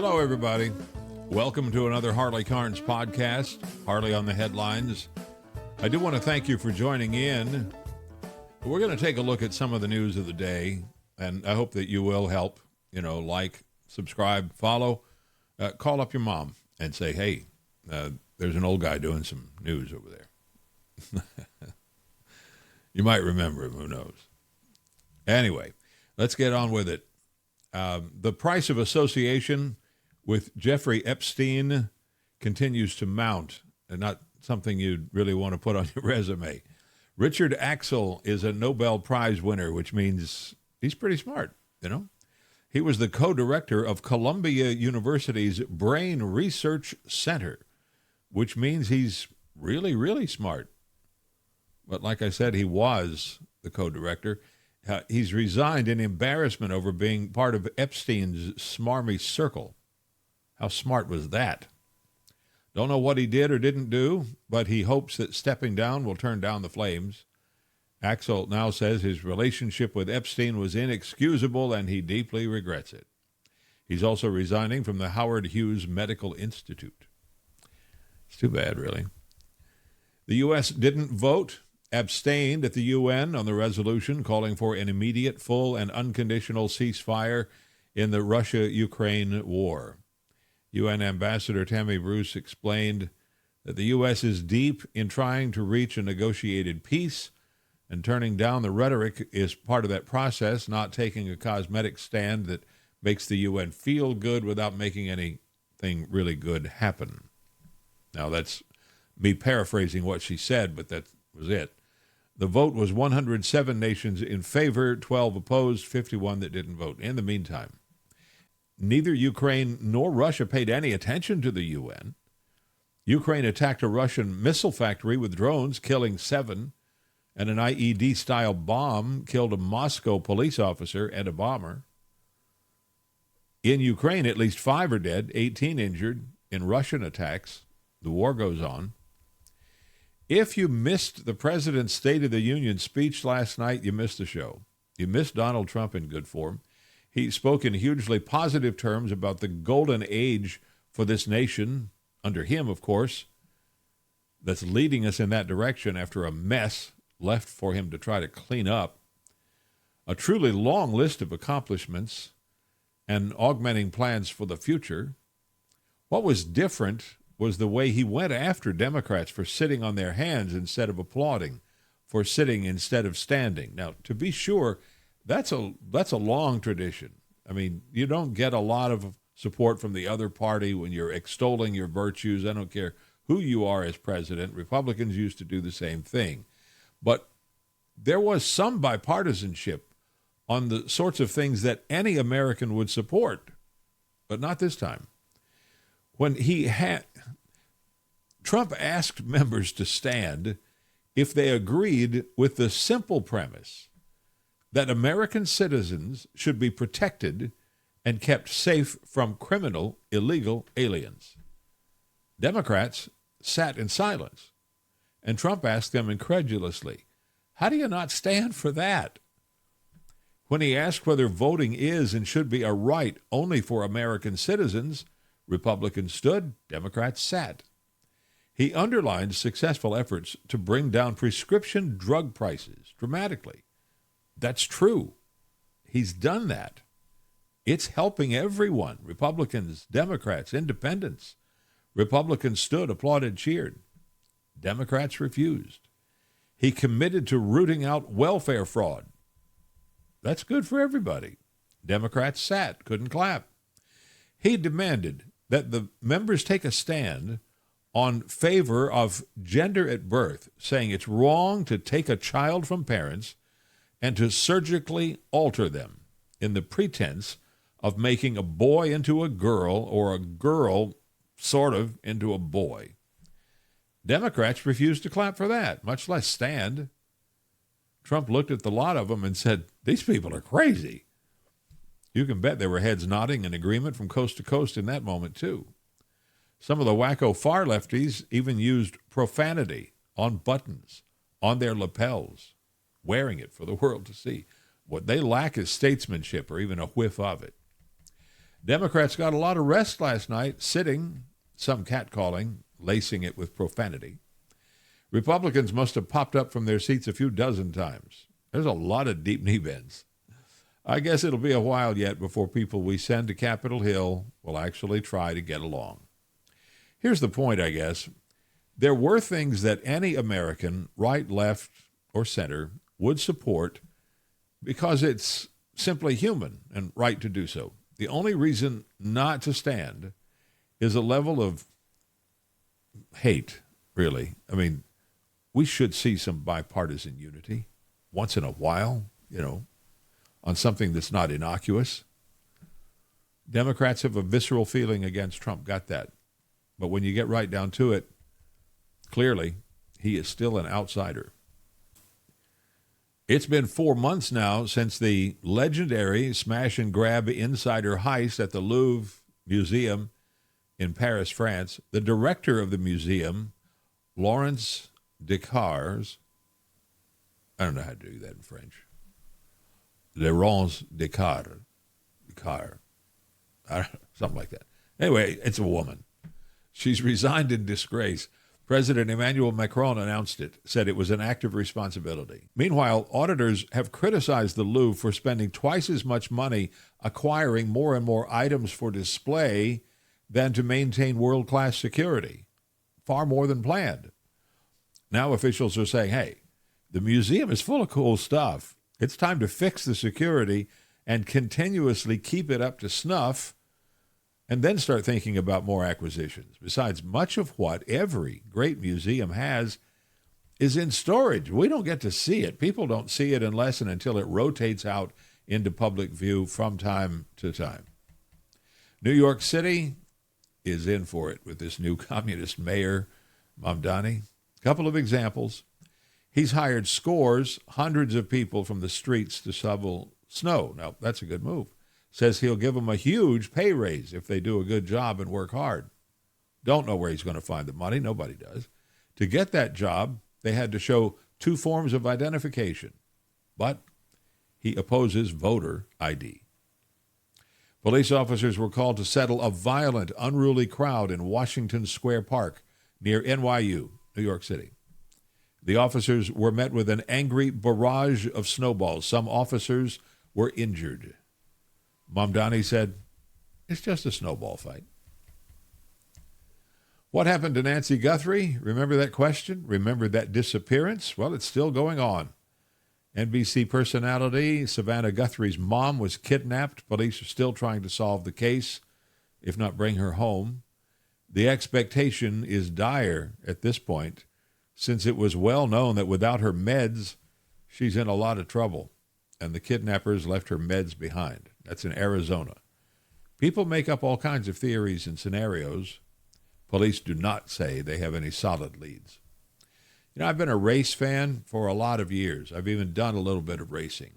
Hello, everybody. Welcome to another Harley Carnes Podcast, Harley on the Headlines. I do want to thank you for joining in. We're going to take a look at some of the news of the day, and I hope that you will help, like, subscribe, follow, call up your mom and say, hey, there's an old guy doing some news over there. You might remember him, who knows. Anyway, let's get on with it. The price of association with Jeffrey Epstein continues to mount, and not something you'd really want to put on your resume. Richard Axel is a Nobel Prize winner, which means he's pretty smart, He was the co-director of Columbia University's Brain Research Center, which means he's really, really smart. But like I said, he was the co-director. He's resigned in embarrassment over being part of Epstein's smarmy circle. How smart was that? Don't know what he did or didn't do, but he hopes that stepping down will turn down the flames. Axel now says his relationship with Epstein was inexcusable and he deeply regrets it. He's also resigning from the Howard Hughes Medical Institute. It's too bad, really. The U.S. didn't vote, abstained at the UN on the resolution calling for an immediate, full, and unconditional ceasefire in the Russia-Ukraine war. UN Ambassador Tammy Bruce explained that the U.S. is deep in trying to reach a negotiated peace, and turning down the rhetoric is part of that process, not taking a cosmetic stand that makes the UN feel good without making anything really good happen. Now, that's me paraphrasing what she said, but that was it. The vote was 107 nations in favor, 12 opposed, 51 that didn't vote. In the meantime, neither Ukraine nor Russia paid any attention to the UN. Ukraine attacked a Russian missile factory with drones, killing 7, and an IED-style bomb killed a Moscow police officer and a bomber. In Ukraine, at least 5 are dead, 18 injured in Russian attacks. The war goes on. If you missed the president's State of the Union speech last night, you missed the show. You missed Donald Trump in good form. He spoke in hugely positive terms about the golden age for this nation, under him, of course, that's leading us in that direction after a mess left for him to try to clean up. A truly long list of accomplishments and augmenting plans for the future. What was different was the way he went after Democrats for sitting on their hands instead of applauding, for sitting instead of standing. Now, to be sure, that's a long tradition. I mean, you don't get a lot of support from the other party when you're extolling your virtues. I don't care who you are as president. Republicans used to do the same thing. But there was some bipartisanship on the sorts of things that any American would support, but not this time. When Trump asked members to stand if they agreed with the simple premise that American citizens should be protected and kept safe from criminal, illegal aliens. Democrats sat in silence, and Trump asked them incredulously, how do you not stand for that? When he asked whether voting is and should be a right only for American citizens, Republicans stood, Democrats sat. He underlined successful efforts to bring down prescription drug prices dramatically. That's true. He's done that. It's helping everyone, Republicans, Democrats, independents. Republicans stood, applauded, cheered. Democrats refused. He committed to rooting out welfare fraud. That's good for everybody. Democrats sat, couldn't clap. He demanded that the members take a stand on favor of gender at birth, saying it's wrong to take a child from parents and to surgically alter them in the pretense of making a boy into a girl or a girl sort of into a boy. Democrats refused to clap for that, much less stand. Trump looked at the lot of them and said, these people are crazy. You can bet there were heads nodding in agreement from coast to coast in that moment, too. Some of the wacko far lefties even used profanity on buttons, on their lapels, wearing it for the world to see. What they lack is statesmanship or even a whiff of it. Democrats got a lot of rest last night, sitting, some catcalling, lacing it with profanity. Republicans must have popped up from their seats a few dozen times. There's a lot of deep knee bends. I guess it'll be a while yet before people we send to Capitol Hill will actually try to get along. Here's the point, I guess. There were things that any American, right, left, or center, would support because it's simply human and right to do so. The only reason not to stand is a level of hate, really. I mean, we should see some bipartisan unity once in a while, on something that's not innocuous. Democrats have a visceral feeling against Trump, got that. But when you get right down to it, clearly, he is still an outsider. It's been 4 months now since the legendary smash-and-grab insider heist at the Louvre Museum in Paris, France. The director of the museum, Laurence Descartes, I don't know how to do that in French. Laurence Descartes, something like that. Anyway, it's a woman. She's resigned in disgrace. President Emmanuel Macron announced it, said it was an act of responsibility. Meanwhile, auditors have criticized the Louvre for spending twice as much money acquiring more and more items for display than to maintain world-class security, far more than planned. Now officials are saying, hey, the museum is full of cool stuff. It's time to fix the security and continuously keep it up to snuff, and then start thinking about more acquisitions. Besides, much of what every great museum has is in storage. We don't get to see it. People don't see it unless and until it rotates out into public view from time to time. New York City is in for it with this new communist mayor, Mamdani. A couple of examples. He's hired hundreds of people from the streets to shovel snow. Now, that's a good move. Says he'll give them a huge pay raise if they do a good job and work hard. Don't know where he's going to find the money. Nobody does. To get that job, they had to show 2 forms of identification. But he opposes voter ID. Police officers were called to settle a violent, unruly crowd in Washington Square Park near NYU, New York City. The officers were met with an angry barrage of snowballs. Some officers were injured. Mamdani said, it's just a snowball fight. What happened to Nancy Guthrie? Remember that question? Remember that disappearance? Well, it's still going on. NBC personality Savannah Guthrie's mom was kidnapped. Police are still trying to solve the case, if not bring her home. The expectation is dire at this point, since it was well known that without her meds, she's in a lot of trouble, and the kidnappers left her meds behind. That's in Arizona. People make up all kinds of theories and scenarios. Police do not say they have any solid leads. I've been a race fan for a lot of years. I've even done a little bit of racing.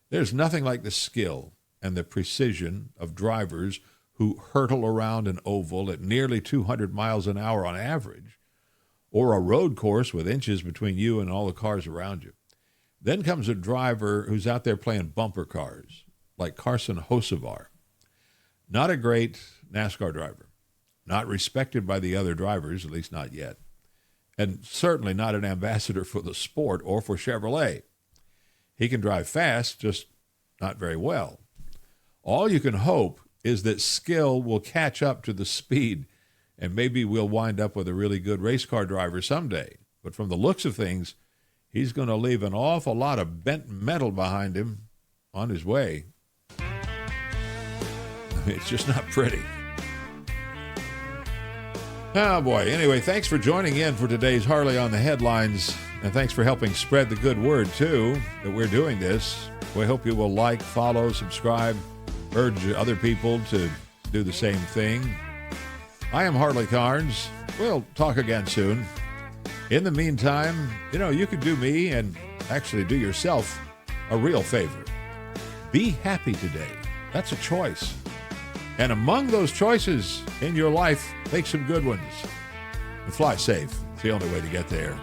There's nothing like the skill and the precision of drivers who hurtle around an oval at nearly 200 miles an hour on average, or a road course with inches between you and all the cars around you. Then comes a driver who's out there playing bumper cars, like Carson Hocevar. Not a great NASCAR driver, not respected by the other drivers, at least not yet, and certainly not an ambassador for the sport or for Chevrolet. He can drive fast, just not very well. All you can hope is that skill will catch up to the speed, and maybe we'll wind up with a really good race car driver someday. But from the looks of things, he's going to leave an awful lot of bent metal behind him on his way. It's just not pretty. Oh, boy. Anyway, thanks for joining in for today's Harley on the Headlines, and thanks for helping spread the good word, too, that we're doing this. We hope you will like, follow, subscribe, urge other people to do the same thing. I am Harley Carnes. We'll talk again soon. In the meantime, you could do me and actually do yourself a real favor. Be happy today. That's a choice. And among those choices in your life, make some good ones. And fly safe. It's the only way to get there.